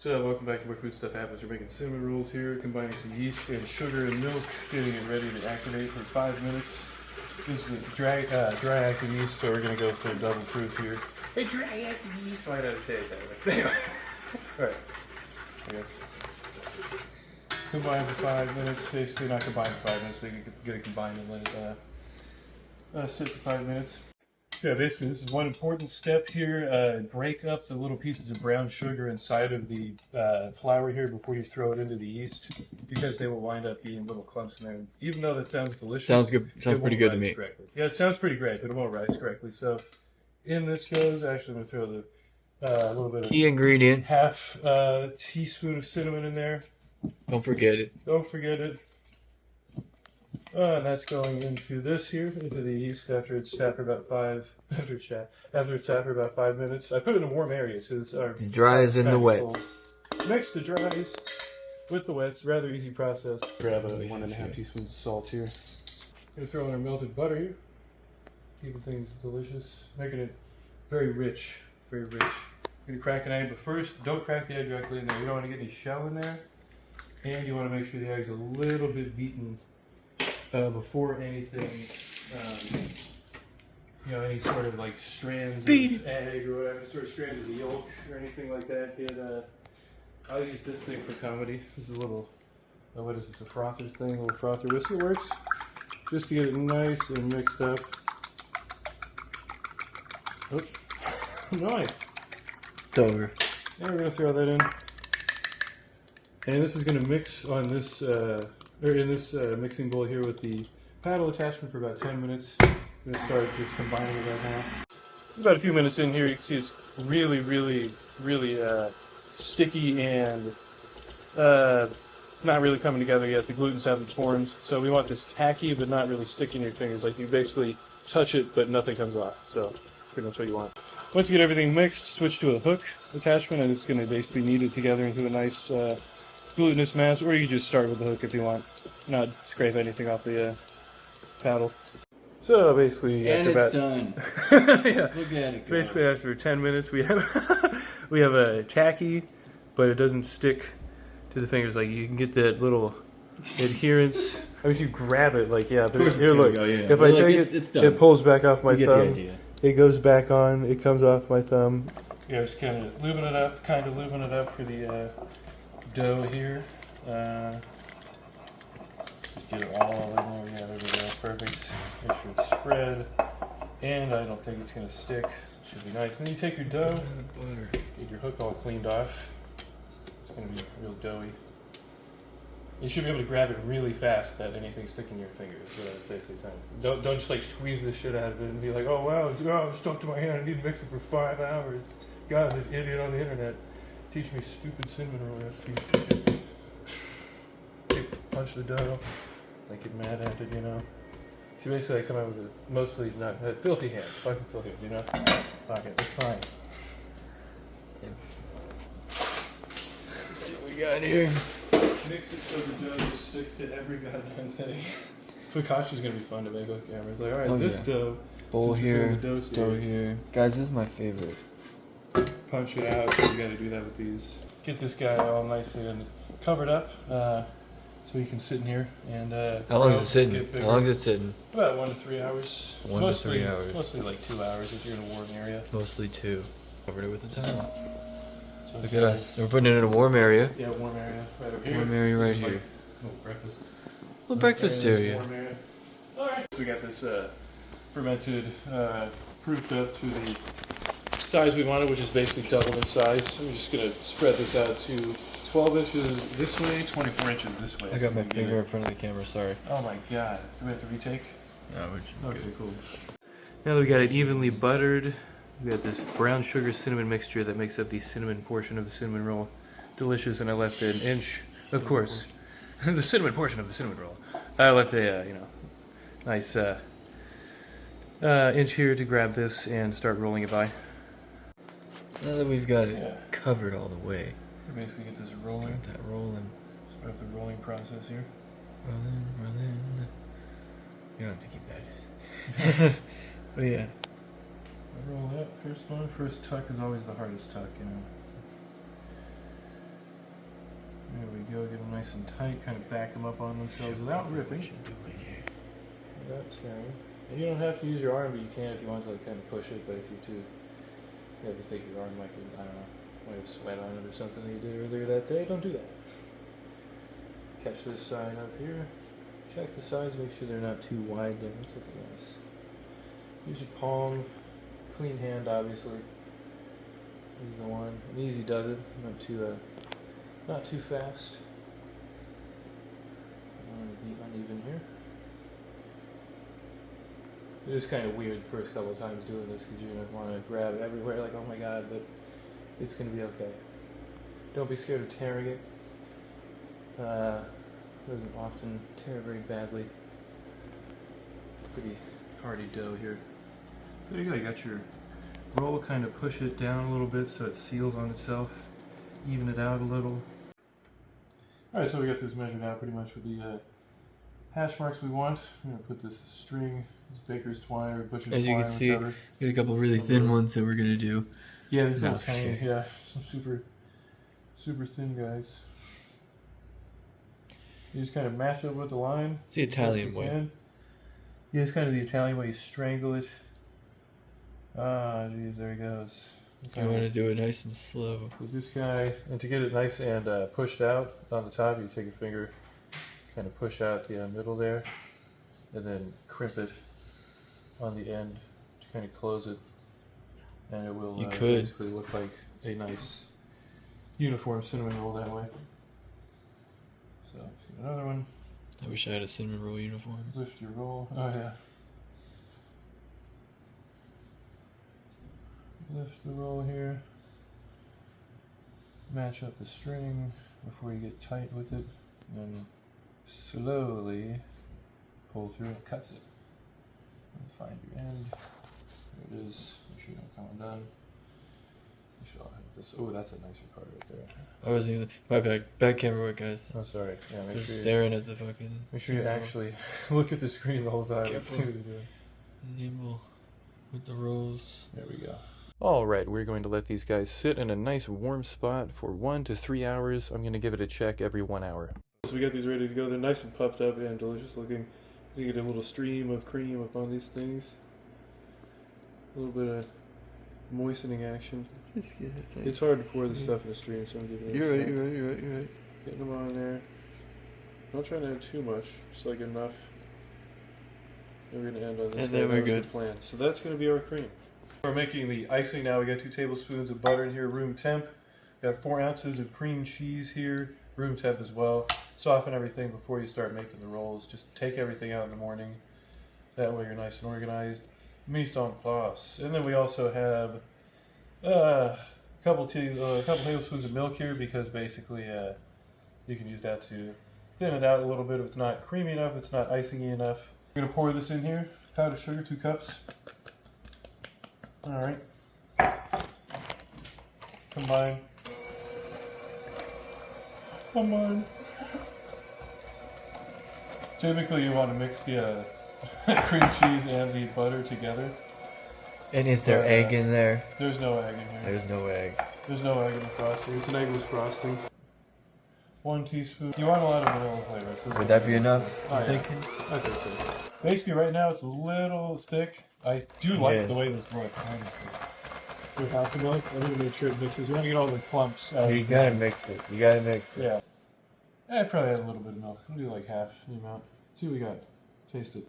So welcome back to Where Food Stuff Happens. We're making cinnamon rolls here, combining some yeast and sugar and milk, getting it ready to activate for 5 minutes. This is a dry active yeast, so we're going to go for double proof here. Hey, dry active yeast! Why did I say it that way? Anyway. Alright. I guess. Combine for 5 minutes. Basically not combine for 5 minutes, but you can get it combined and let it sit for 5 minutes. Yeah, basically this is one important step here. Break up the little pieces of brown sugar inside of the flour here before you throw it into the yeast, because they will wind up being little clumps in there. Even though that sounds delicious, sounds good. Sounds pretty good to me. Correctly. Yeah, it sounds pretty great, but it won't rise correctly. So in this goes, actually I'm going to throw the little bit of key ingredient, half teaspoon of cinnamon in there. Don't forget it. Don't forget it. And that's going into this here, into the yeast after it's sat for about 5 minutes. I put it in a warm area so it's it dries in the wets. Mix the dries with the wets. Rather easy process. Grab a 1.5 teaspoons of salt here. Gonna throw in our melted butter here. Keeping things delicious, making it very rich, very rich. Gonna crack an egg, but first, don't crack the egg directly in there. You don't want to get any shell in there, and you want to make sure the egg's a little bit beaten. Before anything, any sort of like strands of egg or whatever, sort of strands of the yolk or anything like that. I'll use this thing for comedy. This is a little, what is this, a frother thing, a little frother whisk. It works just to get it nice and mixed up. Oops. Nice. It's over. And we're going to throw that in. And this is going to mix on this, in this mixing bowl here with the paddle attachment for about 10 minutes. I'm going to start just combining it right now. About a few minutes in here, you can see it's really, really, really sticky and not really coming together yet. The glutens haven't formed. So we want this tacky but not really sticking in your fingers. Like you basically touch it but nothing comes off. So pretty much what you want. Once you get everything mixed, switch to a hook attachment and it's going to basically knead it together into a nice glutinous mass, or you can just start with the hook if you want, not scrape anything off the paddle. So basically, and after it's done. Yeah. Look at it. Basically, after 10 minutes, we have we have a tacky, but it doesn't stick to the fingers. Like you can get that little adherence. I mean, you grab it, like yeah. Here, look. If I take it, it pulls back off my thumb. It goes back on. It comes off my thumb. Yeah, just kind of lubing it up for the dough here. Just get it all in there. Yeah, there we go. Perfect. Make sure it's spread. And I don't think it's going to stick. It should be nice. And then you take your dough, get your hook all cleaned off. It's going to be real doughy. You should be able to grab it really fast without anything sticking in your fingers. So that's basically time. Don't just like squeeze the shit out of it and be like, oh wow, it's stuck to my hand. I need to mix it for 5 hours. God, this idiot on the internet. Teach me stupid cinnamon roll recipes. Punch the dough, like get mad at it, See, basically I come out with a mostly not filthy hand, fucking filthy hand, Fuck it, it's fine. Let's see what we got here. Mix it so the dough just sticks to every goddamn thing. Focaccia's gonna be fun to make with camera. It's like, alright, this dough, bowl here, dough here. Guys, this is my favorite. Punch it out. You got to do that with these. Get this guy all nicely and covered up, so he can sit in here and. How long is it sitting? How long is it sitting? About 1 to 3 hours. 1 to 3 hours. Mostly like 2 hours if you're in a warm area. Mostly 2. Covered it with a towel. So look at us. We're putting it in a warm area. Yeah, warm area right over here. Warm area right here. Like little breakfast. Little breakfast area. Warm area. All right. So we got this fermented, proofed up to the size we wanted, which is basically double in size. So we're just going to spread this out to 12 inches this way, 24 inches this way. I got my finger in front of the camera, sorry. Oh my god. Do we have to retake? No, we're okay, cool. Now that we got it evenly buttered, we got this brown sugar cinnamon mixture that makes up the cinnamon portion of the cinnamon roll. Delicious, and I left an inch, of course, the cinnamon portion of the cinnamon roll. I left a, nice inch here to grab this and start rolling it by. Now that we've got it covered all the way, we basically get this rolling. Start that rolling. Start the rolling process here. Rolling. You don't have to keep that. But yeah. Roll that first one. First tuck is always the hardest tuck, go, get them nice and tight, kind of back them up on themselves without ripping. Without tearing. And you don't have to use your arm, but you can if you want to like kind of push it, but if you if you think your arm might be, I don't know, might have sweat on it or something that you did earlier that day, don't do that. Catch this side up here. Check the sides, make sure they're not too wide there. That's looking nice. Use your palm, clean hand obviously. Is the one. And easy does it. Not too fast. I want to be uneven here. It is kind of weird the first couple of times doing this because you're going to want to grab everywhere like, oh my god, but it's going to be okay. Don't be scared of tearing it. Doesn't often tear very badly. Pretty hardy dough here. So you got your roll, kind of push it down a little bit so it seals on itself. Even it out a little. Alright, so we got this measured out pretty much with the hash marks we want. I'm going to put this string, this baker's twine or butcher's twine. As you can see, we got a couple really thin ones that we're going to do. Yeah, these little tiny, some super thin guys. You just kind of match it with the line. It's the Italian way. Yeah, it's kind of the Italian way. You strangle it. Ah, geez, there he goes. You want to do it nice and slow. With this guy, and to get it nice and pushed out on the top, you take your finger, kind of push out the middle there, and then crimp it on the end to kind of close it, and it will basically look like a nice uniform cinnamon roll that way. So, another one. I wish I had a cinnamon roll uniform. Lift your roll. Oh yeah. Lift the roll here. Match up the string before you get tight with it. And then slowly pull through and cuts it. And find your end. There it is. Make sure you don't come undone. You should all have this. Oh, that's a nicer part right there. I wasn't even. My bad camera work, guys. Oh, sorry. Yeah, make Just sure staring at the fucking. Make sure you actually look at the screen the whole time. Careful. See what you're doing. Nimble with the rolls. There we go. Alright, we're going to let these guys sit in a nice warm spot for 1 to 3 hours. I'm going to give it a check every 1 hour. So we got these ready to go. They're nice and puffed up and delicious looking. You get a little stream of cream up on these things. A little bit of moistening action. Just get it. It's hard to pour this stuff in the stream, so I'm giving it a shot. You're right. Getting them on there. Not trying to add too much, just like enough. And we're going to end on this. And then we're good. The plan. So that's going to be our cream. We're making the icing now. We got 2 tablespoons of butter in here, room temp. Got 4 ounces of cream cheese here, room temp as well. Soften everything before you start making the rolls. Just take everything out in the morning. That way you're nice and organized. Mise en place. And then we also have a couple tablespoons of milk here because basically you can use that to thin it out a little bit if it's not creamy enough, it's not icingy enough. We're going to pour this in here. Powdered sugar, 2 cups. Alright. Combine. Typically you want to mix the cream cheese and the butter together. And is there egg in there? There's no egg in here. There's no egg. There's no egg in the frosting. It's an eggless frosting. 1 teaspoon. You want a lot of vanilla flavor. Would that be enough? Oh, yeah. I think so. Basically, right now it's a little thick. I do like the way this looks. Without the milk, I'm going to make sure it mixes. You want to get all the clumps out. You gotta mix it. Yeah. I'd probably add a little bit of milk. I'm going to do like half the amount. See what we got. Taste it.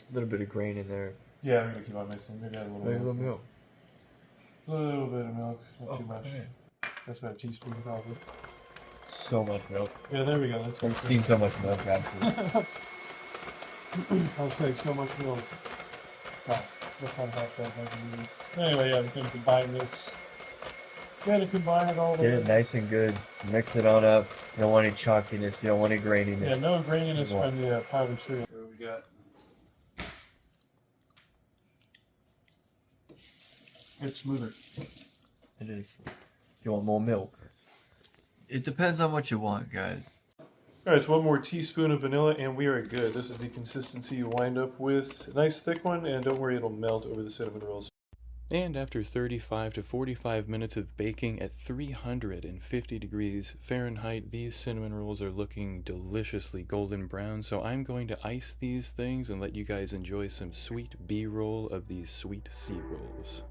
A little bit of grain in there. Yeah, I'm going to keep on mixing. Maybe add a little Maybe bit. milk. A little bit of milk. Not too much. That's about a teaspoon probably. So much milk. Yeah, there we go. That's I've seen so much milk, actually. I'll take so much milk. Oh, that's not half bad. Anyway, yeah, I'm going to combine this. Gotta combine it all Get it together. nice and good. Mix it on up. You don't want any chalkiness. You don't want any graininess. Yeah, no graininess from the powdered sugar. What we got? It's smoother. It is. You want more milk? It depends on what you want, guys. Alright, so 1 more teaspoon of vanilla and we are good. This is the consistency you wind up with. A nice thick one, and don't worry, it'll melt over the cinnamon rolls. And after 35 to 45 minutes of baking at 350 degrees Fahrenheit, these cinnamon rolls are looking deliciously golden brown. So I'm going to ice these things and let you guys enjoy some sweet B-roll of these sweet C rolls.